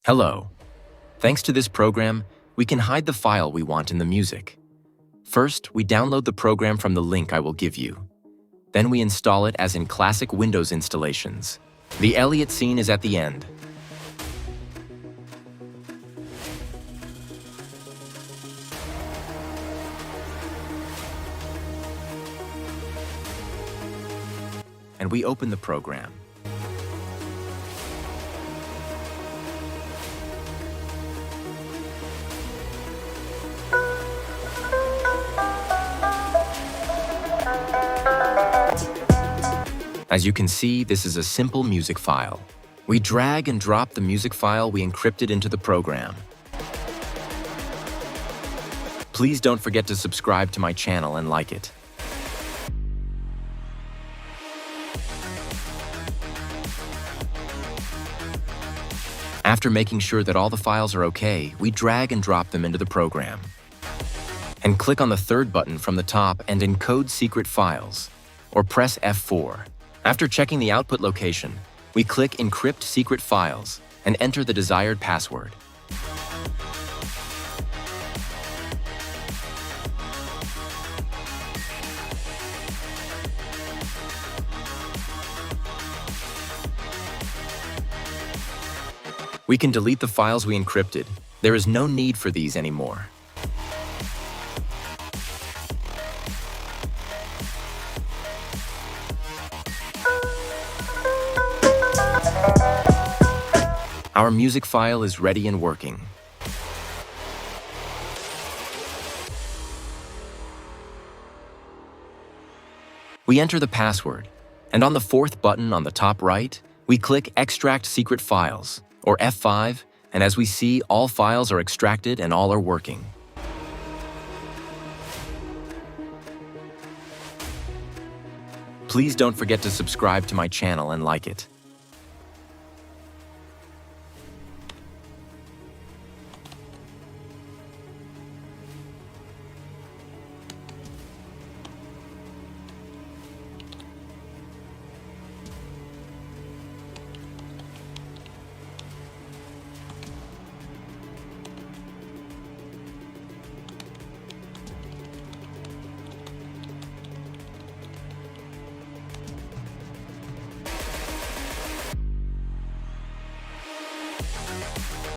Hello. Thanks to this program, we can hide the file we want in the music. First, we download the program from the link I will give you. Then we install it as in classic Windows installations. The Elliott scene is at the end. And we open the program. As you can see, this is a simple music file. We drag and drop the music file we encrypted into the program. Please don't forget to subscribe to my channel and like it. After making sure that all the files are okay, we drag and drop them into the program. And click on the third button from the top and encode secret files, or press F4. After checking the output location, we click Encrypt Secret Files and enter the desired password. We can delete the files we encrypted. There is no need for these anymore. Our music file is ready and working. We enter the password, and on the fourth button on the top right, we click Extract Secret Files, or F5, and as we see, all files are extracted and all are working. Please don't forget to subscribe to my channel and like it.